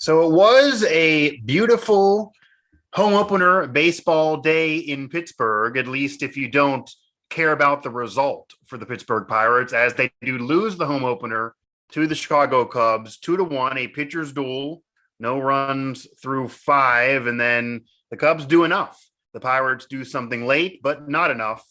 So it was a beautiful home opener baseball day in Pittsburgh, at least if you don't care about the result for the Pittsburgh Pirates, as they do lose the home opener to the Chicago Cubs 2-1, a pitcher's duel, no runs through five, and then the Cubs do enough. The Pirates do something late, but not enough.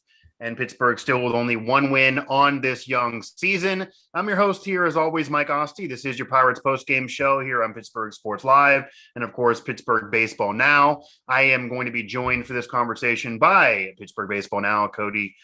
And Pittsburgh still with only one win on this young season. I'm your host here, as always, Mike Asti. This is your Pirates postgame show here on Pittsburgh Sports Live and, of course, Pittsburgh Baseball Now. I am going to be joined for this conversation by Pittsburgh Baseball Now, Cody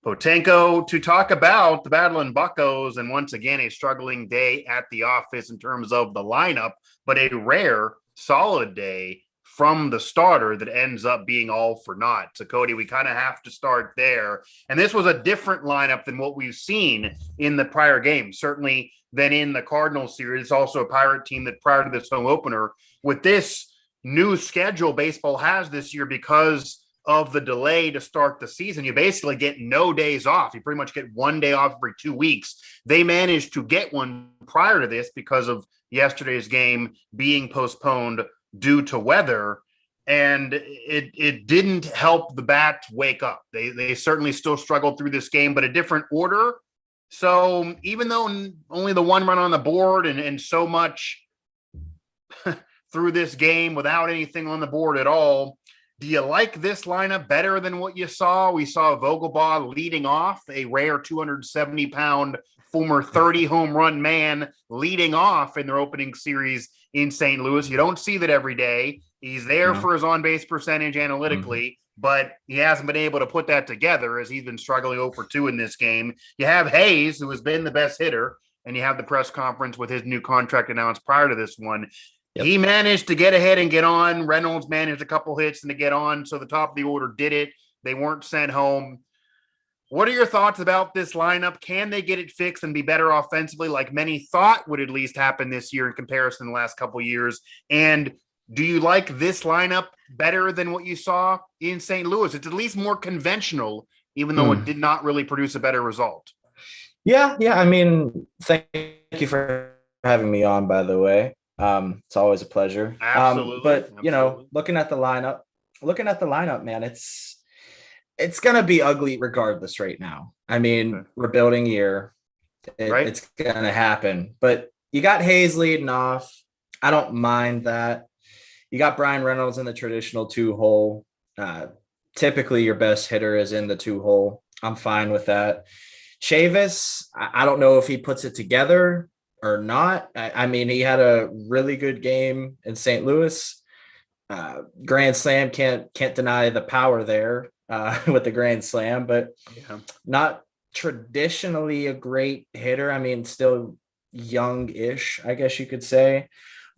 Potanko, to talk about the Battle in Buccos and, once again, a struggling day at the office in terms of the lineup, but a rare, solid day from the starter that ends up being all for naught. So, Cody, we kind of have to start there. And this was a different lineup than what we've seen in the prior games, certainly than in the Cardinals series. It's also a Pirate team that prior to this home opener, with this new schedule baseball has this year because of the delay to start the season, you basically get no days off. You pretty much get one day off every 2 weeks. They managed to get one prior to this because of yesterday's game being postponed due to weather, and it didn't help the Bats wake up. They certainly still struggled through this game, but a different order. So even though only the one run on the board and so much through this game without anything on the board at all, do you like this lineup better than what you saw? We saw Vogelbaugh leading off, a rare 270-pound former 30 home run man leading off in their opening series in St. Louis. You don't see that every day. He's there for his on-base percentage analytically, but he hasn't been able to put that together as he's been struggling 0 for 2 in this game. You have Hayes, who has been the best hitter, and you have the press conference with his new contract announced prior to this one. Yep. He managed to get ahead and get on. Reynolds managed a couple hits and to get on, so the top of the order did it. They weren't sent home. What are your thoughts about this lineup? Can they get it fixed and be better offensively, like many thought would at least happen this year in comparison to the last couple of years? And do you like this lineup better than what you saw in St. Louis? It's at least more conventional, even though it did not really produce a better result. Yeah. I mean, thank you for having me on, by the way. It's always a pleasure. Absolutely. But, you know, looking at the lineup, man, it's going to be ugly regardless right now. I mean, rebuilding year, it's going to happen. But you got Hayes leading off. I don't mind that. You got Brian Reynolds in the traditional 2-hole. Typically, your best hitter is in the 2-hole. I'm fine with that. Chavis, I don't know if he puts it together or not. I mean, he had a really good game in St. Louis. Grand Slam, can't deny the power there. With the Grand Slam, but not traditionally a great hitter. I mean, still young-ish, I guess you could say.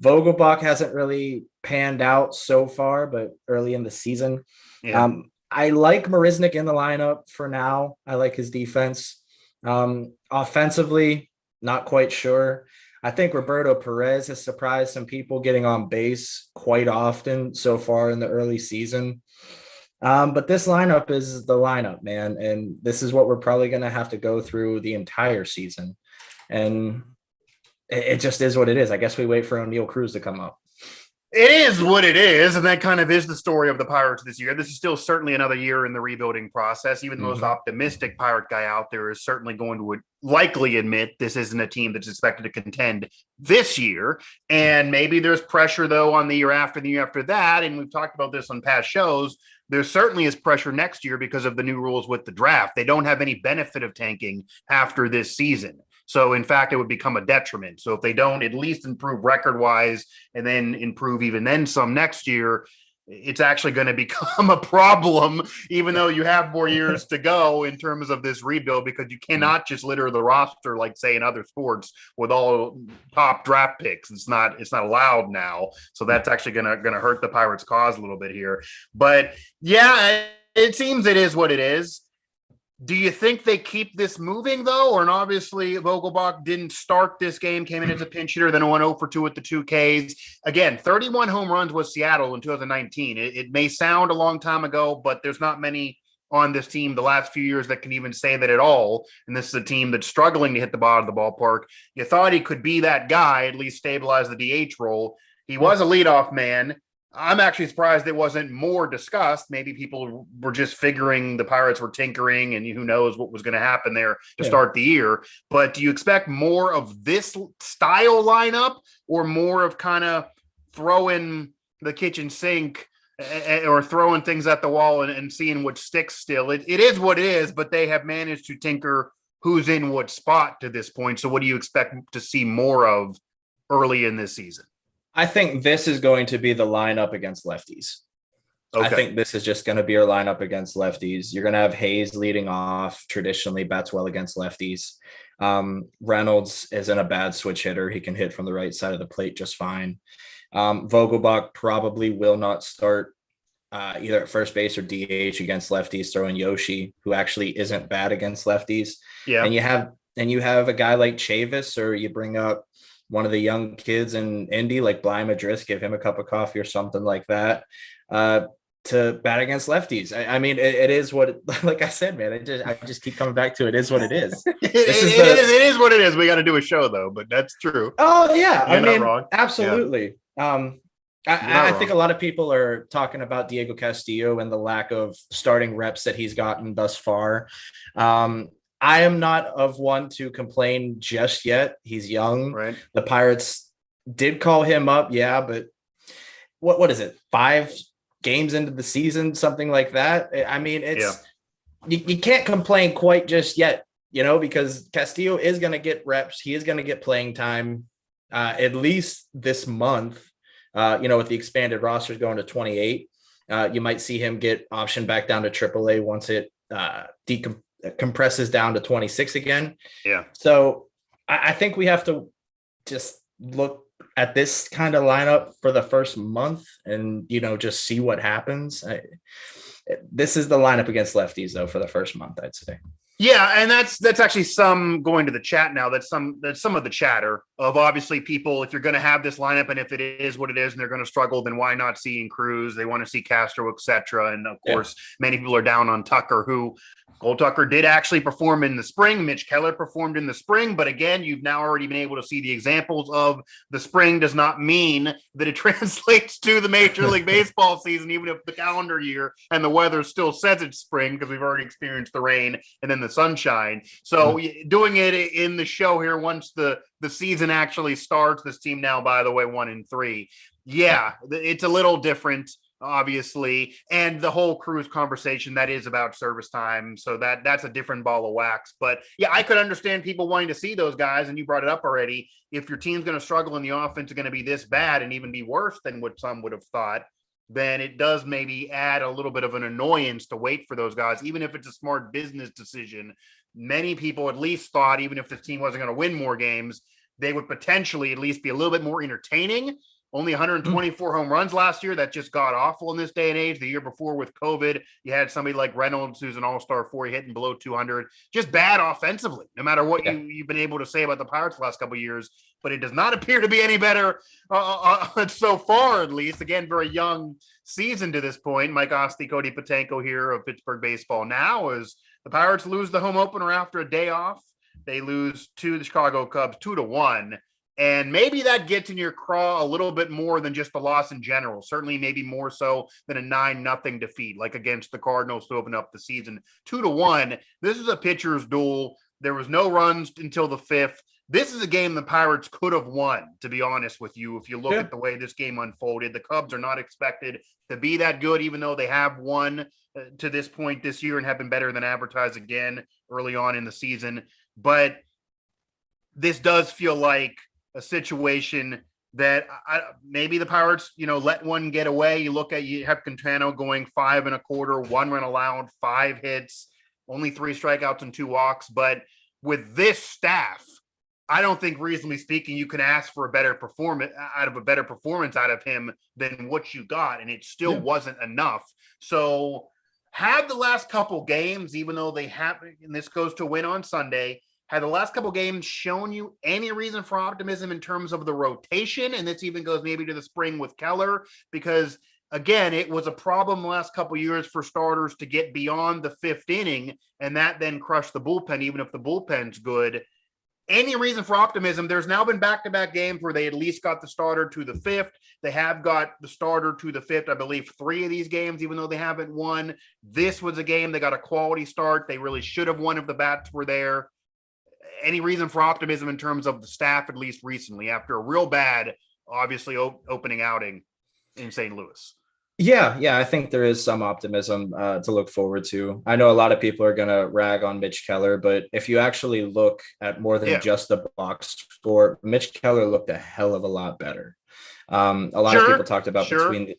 Vogelbach hasn't really panned out so far, but early in the season. I like Marisnik in the lineup for now. I like his defense. Offensively, not quite sure. I think Roberto Perez has surprised some people getting on base quite often so far in the early season. But this lineup is the lineup, man. And this is what we're probably going to have to go through the entire season. And it just is what it is. I guess we wait for O'Neal Cruz to come up. It is what it is, and that kind of is the story of the Pirates this year. This is still certainly another year in the rebuilding process. Even the most optimistic Pirate guy out there is certainly going to likely admit this isn't a team that's expected to contend this year. And maybe there's pressure, though, on the year after, the year after that, and we've talked about this on past shows. There certainly is pressure next year because of the new rules with the draft. They don't have any benefit of tanking after this season. So, in fact, it would become a detriment. So if they don't at least improve record-wise and then improve even then some next year, it's actually going to become a problem, even though you have more years to go in terms of this rebuild, because you cannot just litter the roster like, say, in other sports with all top draft picks. It's not allowed now. So that's actually going to hurt the Pirates' cause a little bit here. But, yeah, it seems it is what it is. Do you think they keep this moving, though? And obviously, Vogelbach didn't start this game, came in as a pinch hitter, then went 0 for 2 with the 2 Ks. Again, 31 home runs with Seattle in 2019. It may sound a long time ago, but there's not many on this team the last few years that can even say that at all. And this is a team that's struggling to hit the bottom of the ballpark. You thought he could be that guy, at least stabilize the DH role. He was a leadoff man. I'm actually surprised it wasn't more discussed. Maybe people were just figuring the Pirates were tinkering and who knows what was going to happen there to start the year. But do you expect more of this style lineup or more of kind of throwing the kitchen sink or throwing things at the wall and seeing what sticks still? It is what it is, but they have managed to tinker who's in what spot to this point. So what do you expect to see more of early in this season? I think this is going to be the lineup against lefties. Okay. I think this is just going to be our lineup against lefties. You're going to have Hayes leading off. Traditionally bats well against lefties. Reynolds isn't a bad switch hitter. He can hit from the right side of the plate just fine. Vogelbach probably will not start either at first base or DH against lefties, throwing Yoshi, who actually isn't bad against lefties. Yeah. And you have a guy like Chavis, or you bring up one of the young kids in Indy, like Bly Madris, give him a cup of coffee or something like that, to bat against lefties. I mean, it is what, like I said, man, I just keep coming back to it is what it is. It is what it is. We got to do a show though, but that's true. Oh yeah. You're not wrong. Absolutely. Yeah. I think a lot of people are talking about Diego Castillo and the lack of starting reps that he's gotten thus far. I am not of one to complain just yet. He's young. Right. The Pirates did call him up. Yeah. But what is it? 5 games into the season, something like that. I mean, you can't complain quite just yet, because Castillo is going to get reps. He is going to get playing time at least this month, with the expanded rosters going to 28. You might see him get optioned back down to AAA once it compresses down to 26 again. Yeah. So I think we have to just look at this kind of lineup for the first month and, just see what happens. This is the lineup against lefties though, for the first month, I'd say. Yeah, and that's actually some going to the chat now. That's some of the chatter of obviously people, if you're going to have this lineup and if it is what it is and they're going to struggle, then why not seeing Cruz? They want to see Castro, etc. And of course, many people are down on Tucker, who Cole Tucker did actually perform in the spring. Mitch Keller performed in the spring. But again, you've now already been able to see the examples of the spring does not mean that it translates to the Major League Baseball season, even if the calendar year and the weather still says it's spring, because we've already experienced the rain and then the sunshine. So doing it in the show here, once the season actually starts, this team now, by the way, 1-3. Yeah, it's a little different, obviously. And the whole Cruz conversation, that is about service time. So that's a different ball of wax. But yeah, I could understand people wanting to see those guys. And you brought it up already. If your team's going to struggle and the offense is going to be this bad and even be worse than what some would have thought, then it does maybe add a little bit of an annoyance to wait for those guys, even if it's a smart business decision. Many people at least thought, even if the team wasn't going to win more games, they would potentially at least be a little bit more entertaining. Only 124 home runs last year. That just got awful in this day and age. The year before with COVID, you had somebody like Reynolds, who's an all-star 4, hitting below 200. Just bad offensively, no matter what you've been able to say about the Pirates the last couple of years. But it does not appear to be any better so far, at least. Again, very young season to this point. Mike Asti, Cody Potanko here of Pittsburgh Baseball Now, as the Pirates lose the home opener after a day off. They lose to the Chicago Cubs 2-1. And maybe that gets in your craw a little bit more than just the loss in general. Certainly maybe more so than a 9-0 defeat, like against the Cardinals to open up the season. 2-1. This is a pitcher's duel. There was no runs until the 5th. This is a game the Pirates could have won, to be honest with you, if you look at the way this game unfolded. The Cubs are not expected to be that good, even though they have won to this point this year and have been better than advertised again early on in the season. But this does feel like a situation that maybe the Pirates, let one get away. You have Quintana going 5 1/4, 1 run allowed, 5 hits, only 3 strikeouts and 2 walks. But with this staff, I don't think, reasonably speaking, you can ask for a better performance out of him than what you got, and it still wasn't enough. So, had the last couple games, even though they haven't, and this goes to a win on Sunday, had the last couple games shown you any reason for optimism in terms of the rotation? And this even goes maybe to the spring with Keller, because again, it was a problem the last couple years for starters to get beyond the 5th inning, and that then crushed the bullpen, even if the bullpen's good. any reason for optimism? There's now been back-to-back games where they at least got the starter to the fifth. They have got the starter to the fifth, I believe, 3 of these games, even though they haven't won. This was a game they got a quality start. They really should have won if the bats were there. Any reason for optimism in terms of the staff, at least recently, after a real bad, obviously, opening outing in St. Louis? Yeah, I think there is some optimism to look forward to. I know a lot of people are going to rag on Mitch Keller, but if you actually look at more than just the box score, Mitch Keller looked a hell of a lot better. A lot of people talked about they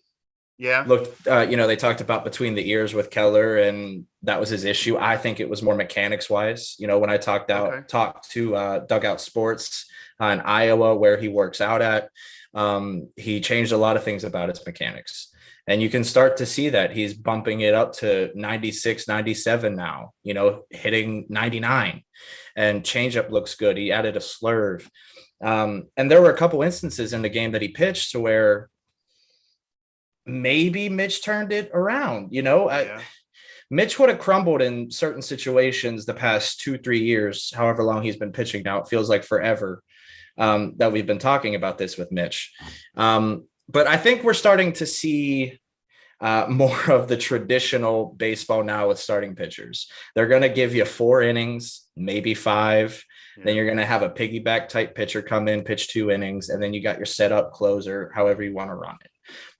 talked about between the ears with Keller, and that was his issue. I think it was more mechanics wise. When I talked to Dugout Sports in Iowa, where he works out at, he changed a lot of things about his mechanics. And you can start to see that he's bumping it up to 96, 97 now, hitting 99, and changeup looks good. He added a slurve. And there were a couple instances in the game that he pitched to where maybe Mitch turned it around. Mitch would have crumbled in certain situations the past 2-3 years, however long he's been pitching now. It feels like forever that we've been talking about this with Mitch. But I think we're starting to see more of the traditional baseball now with starting pitchers. They're going to give you 4 innings, maybe 5. Yeah. Then you're going to have a piggyback type pitcher come in, pitch 2 innings, and then you got your setup closer, however you want to run it.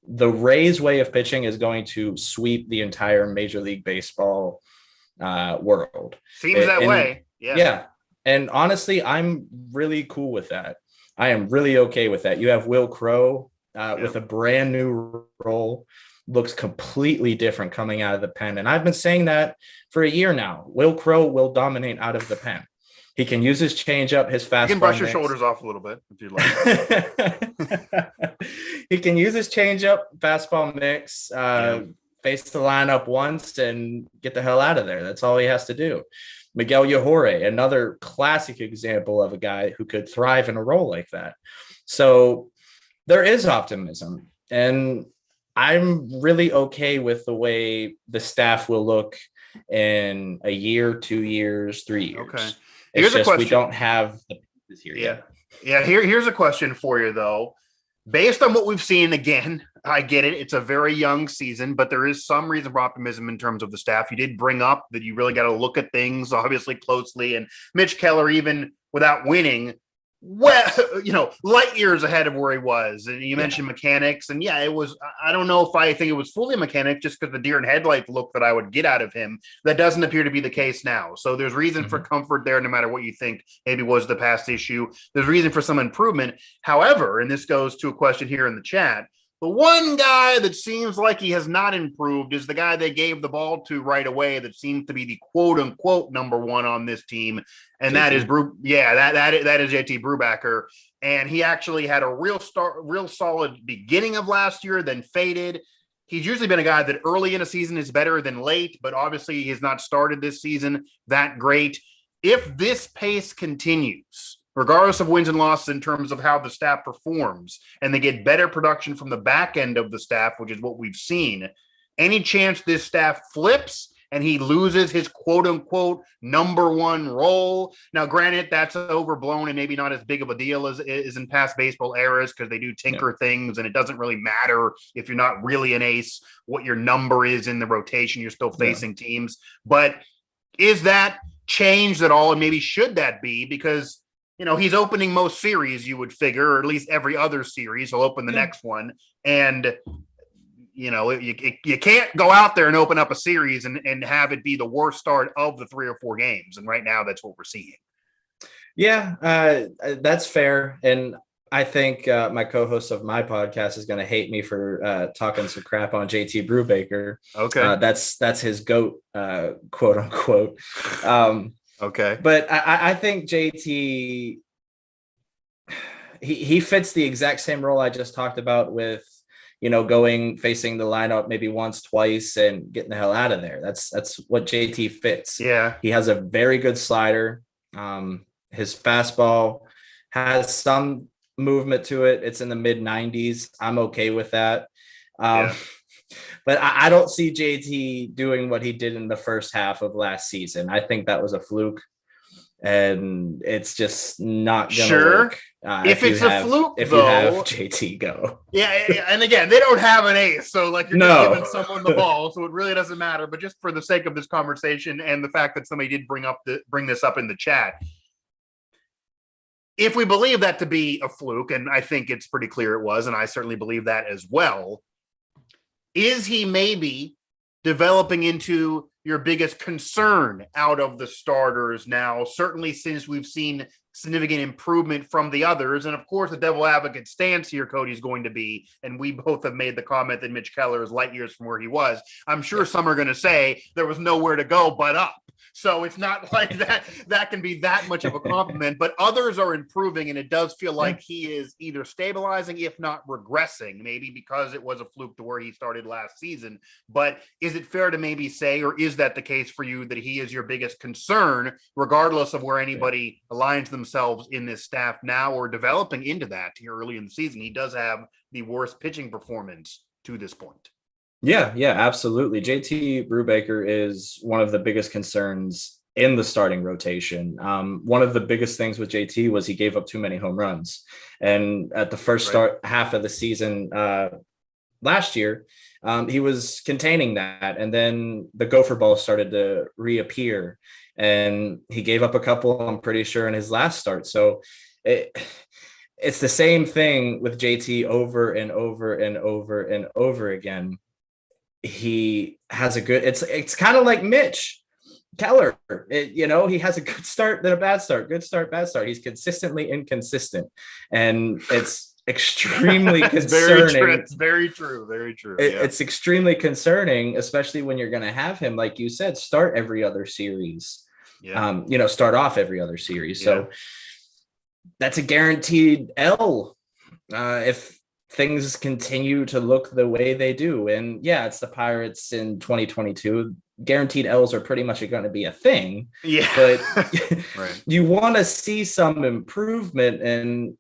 The Rays way of pitching is going to sweep the entire Major League Baseball world. Seems that way. Yeah. And honestly, I'm really cool with that. I am really okay with that. You have Will Crowe with a brand new role, looks completely different coming out of the pen. And I've been saying that for a year now. Will Crowe will dominate out of the pen. He can use his changeup, his fastball. You can brush your shoulders off a little bit if you'd like. He can use his changeup, fastball mix, face the lineup once and get the hell out of there. That's all he has to do. Miguel Yajure, another classic example of a guy who could thrive in a role like that. So there is optimism, and I'm really okay with the way the staff will look in a year, 2 years, 3 years. Okay. Here's a question. We don't have the pieces here yet. Yeah. Here's a question for you, though. Based on what we've seen, again, I get it. It's a very young season, but there is some reason for optimism in terms of the staff. You did bring up that you really got to look at things obviously closely. And Mitch Keller, even without winning, light years ahead of where he was. And you mentioned mechanics, and it was, I don't know if I think it was fully mechanic, just because the deer in headlight look that I would get out of him. That doesn't appear to be the case now. So there's reason for comfort there, no matter what you think maybe was the past issue. There's reason for some improvement. However, and this goes to a question here in the chat, the one guy that seems like he has not improved is the guy they gave the ball to right away that seems to be the quote unquote number 1 on this team. And that is that is JT Brubaker. And he actually had a real solid beginning of last year, then faded. He's usually been a guy that early in a season is better than late, but obviously he has not started this season that great. If this pace continues, regardless of wins and losses in terms of how the staff performs, and they get better production from the back end of the staff, which is what we've seen, any chance this staff flips and he loses his quote-unquote number 1 role? Now, granted, that's overblown and maybe not as big of a deal as in past baseball eras, because they do tinker things, and it doesn't really matter if you're not really an ace what your number is in the rotation. You're still facing teams. But is that changed at all, and maybe should that be? Because he's opening most series, you would figure, or at least every other series. He'll open the next one. And, you can't go out there and open up a series and have it be the worst start of the 3 or 4 games. And right now that's what we're seeing. Yeah, that's fair. And I think my co-host of my podcast is going to hate me for talking some crap on JT Brubaker. Okay. That's his GOAT, quote unquote. Okay. But I think JT, he fits the exact same role I just talked about with, facing the lineup maybe once, twice, and getting the hell out of there. That's what JT fits. Yeah. He has a very good slider. His fastball has some movement to it. It's in the mid 90s. I'm okay with that. But I don't see JT doing what he did in the first half of last season. I think that was a fluke. and it's just not gonna Sure. work. If it's a fluke, if though, you have JT go. Yeah, and again, they don't have an ace, so like you're just giving someone the ball, so it really doesn't matter. But just for the sake of this conversation and the fact that somebody did bring this up in the chat, if we believe that to be a fluke, and I think it's pretty clear it was, and I certainly believe that as well, is he maybe developing into your biggest concern out of the starters now, certainly since we've seen significant improvement from the others? And of course, the devil advocate stance here, Cody, is going to be, and we both have made the comment that Mitch Keller is light years from where he was. I'm sure some are going to say there was nowhere to go but up. So it's not like that can be that much of a compliment, but others are improving, and it does feel like he is either stabilizing, if not regressing, maybe because it was a fluke to where he started last season. But is it fair to maybe say, or is that the case for you, that he is your biggest concern, regardless of where anybody aligns themselves in this staff now or developing into that here early in the season? He does have the worst pitching performance to this point. Yeah, absolutely. JT Brubaker is one of the biggest concerns in the starting rotation. One of the biggest things with JT was he gave up too many home runs. And at the first half of the season last year, he was containing that. And then the gopher ball started to reappear. And he gave up a couple, I'm pretty sure, in his last start. So it's the same thing with JT over and over and over and over again. He has a good, it's kind of like Mitch Keller. He has a good start, then a bad start, good start, bad start. He's consistently inconsistent, and it's extremely concerning. It's very true. It's extremely concerning, especially when you're going to have him, like you said, start every other series. Start off every other series. So that's a guaranteed L if things continue to look the way they do. And it's the Pirates in 2022. Guaranteed L's are pretty much going to be a thing. Yeah. But you want to see some improvement. And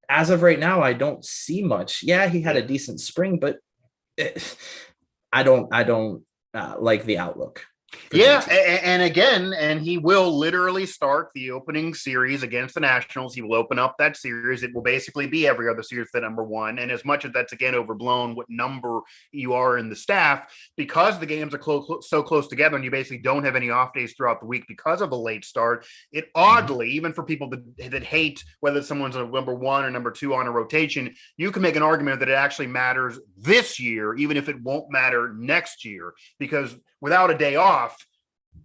as of right now, I don't see much. Yeah, he had a decent spring, but I don't like the outlook. And again, he will literally start the opening series against the Nationals. He will open up that series. It will basically be every other series the number one. And as much as that's, again, overblown what number you are in the staff, because the games are so close together and you basically don't have any off days throughout the week because of the late start, it oddly, even for people that hate whether someone's a number one or number two on a rotation, you can make an argument that it actually matters this year, even if it won't matter next year, because without a day off,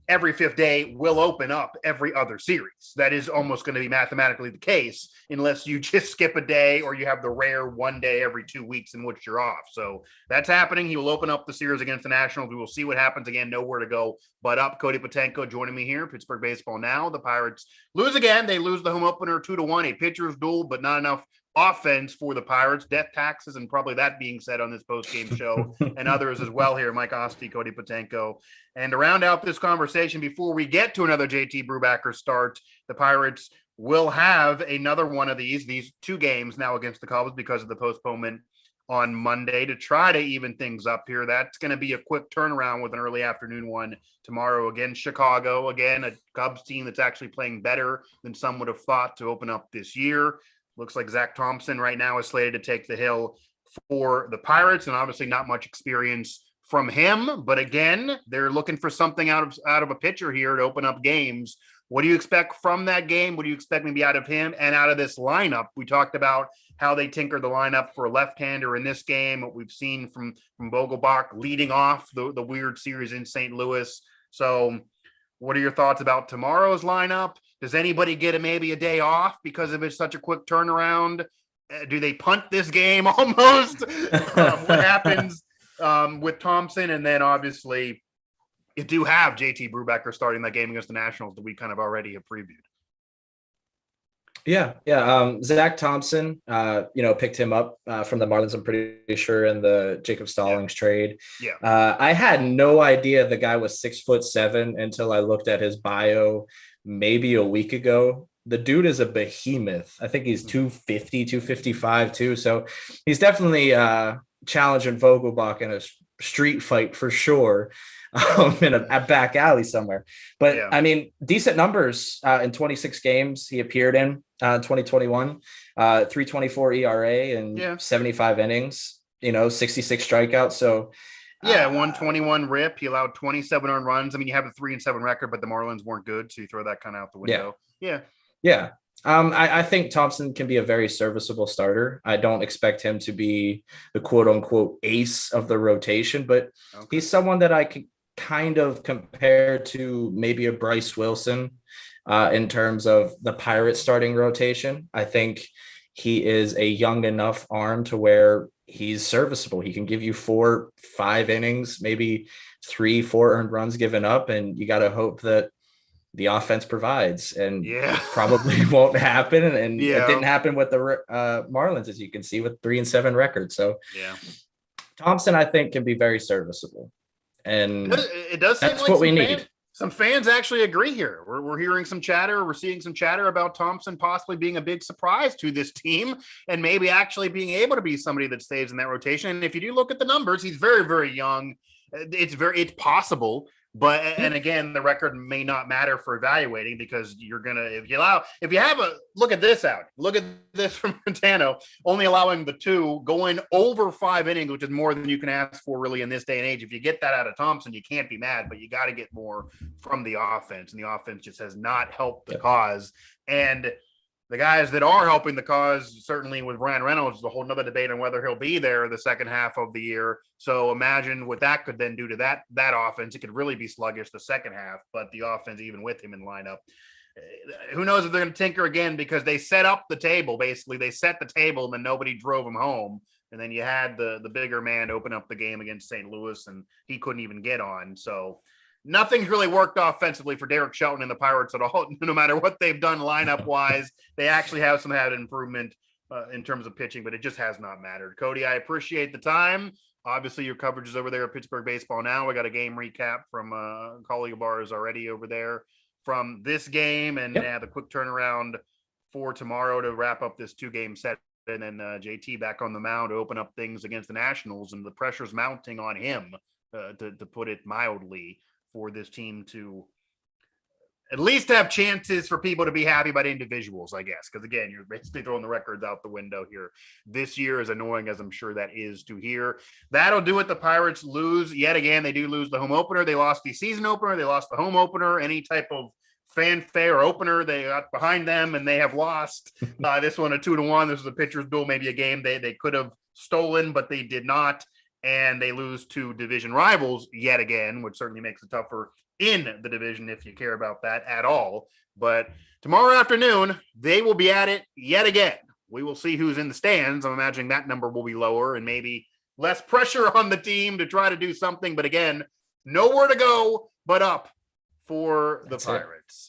every fifth day will open up every other series. That is almost going to be mathematically the case, unless you just skip a day or you have the rare one day every 2 weeks in which you're off. So that's happening. He will open up the series against the Nationals. We will see what happens. Again, nowhere to go but up. Cody Potanko joining me here, Pittsburgh Baseball Now. The Pirates lose again. They lose the home opener 2-1, a pitcher's duel, but not enough offense for the Pirates. Death taxes, and probably that being said on this post-game show, and others as well here. Mike Asti, Cody Potanko. And to round out this conversation, before we get to another JT Brubaker start, the Pirates will have another one of these two games now against the Cubs because of the postponement on Monday to try to even things up here. That's going to be a quick turnaround with an early afternoon one tomorrow against Chicago. Again, a Cubs team that's actually playing better than some would have thought to open up this year. Looks like Zach Thompson right now is slated to take the hill for the Pirates, and obviously not much experience from him. But again, they're looking for something out of a pitcher here to open up games. What do you expect from that game? What do you expect maybe out of him and out of this lineup? We talked about how they tinkered the lineup for a left-hander in this game, what we've seen from Vogelbach leading off the weird series in St. Louis. So what are your thoughts about tomorrow's lineup? Does anybody get maybe a day off because of it's such a quick turnaround? Do they punt this game almost? What happens with Thompson? And then obviously you do have JT Brubaker starting that game against the Nationals that we kind of already have previewed. Zach Thompson, picked him up from the Marlins, I'm pretty sure, in the Jacob Stallings trade. I had no idea the guy was 6'7" until I looked at his bio maybe a week ago. The dude is a behemoth. I think he's 250, 255 too. So he's definitely challenging Vogelbach in a street fight for sure, in a back alley somewhere. But Yeah. I mean, decent numbers in 26 games he appeared in 2021, 3.24 ERA and 75 innings, 66 strikeouts. So 121 rip. He allowed 27 earned runs. I mean, you have a 3-7 record, but the Marlins weren't good, so you throw that kind of out the window. Yeah. I think Thompson can be a very serviceable starter. I don't expect him to be the quote unquote ace of the rotation, but he's someone that I could kind of compare to maybe a Bryce Wilson in terms of the Pirates starting rotation. I think he is a young enough arm to where he's serviceable. He can give you 4-5 innings, maybe 3-4 earned runs given up, and you got to hope that the offense provides, and probably won't happen. And it didn't happen with the Marlins, as you can see, with 3-7 records. So Thompson, I think, can be very serviceable, and it does seem that's like what we need. Some fans actually agree here. We're hearing some chatter. We're seeing some chatter about Thompson possibly being a big surprise to this team and maybe actually being able to be somebody that stays in that rotation. And if you do look at the numbers, he's very, very young. It's possible. But, and again, the record may not matter for evaluating, because you're going to, if you have a look at this from Montano, only allowing the 2, going over 5 innings, which is more than you can ask for really in this day and age. If you get that out of Thompson, you can't be mad, but you got to get more from the offense, and the offense just has not helped the cause. And the guys that are helping the cause, certainly with Ryan Reynolds, is a whole nother debate on whether he'll be there the second half of the year. So imagine what that could then do to that offense. It could really be sluggish the second half, but the offense, even with him in lineup, who knows if they're going to tinker again, because they set up the table. Basically, they set the table and then nobody drove him home. And then you had the bigger man open up the game against St. Louis, and he couldn't even get on. So nothing's really worked offensively for Derek Shelton and the Pirates at all. No matter what they've done lineup wise, they actually have had improvement in terms of pitching, but it just has not mattered. Cody, I appreciate the time. Obviously, your coverage is over there at Pittsburgh Baseball Now. We got a game recap from a colleague of ours already over there from this game, and the quick turnaround for tomorrow to wrap up this 2-game set. And then JT back on the mound to open up things against the Nationals, and the pressure's mounting on him, to put it mildly, for this team to at least have chances for people to be happy about individuals, I guess. Because again, you're basically throwing the records out the window here this year, as annoying as I'm sure that is to hear. That'll do it. The Pirates lose yet again. They do lose the home opener. They lost the season opener. They lost the home opener. Any type of fanfare opener, they got behind them, and they have lost this one a 2-1. This is a pitcher's duel, maybe a game they could have stolen, but they did not. And they lose to division rivals yet again, which certainly makes it tougher in the division if you care about that at all. But tomorrow afternoon, they will be at it yet again. We will see who's in the stands. I'm imagining that number will be lower and maybe less pressure on the team to try to do something. But again, nowhere to go but up for the Pirates.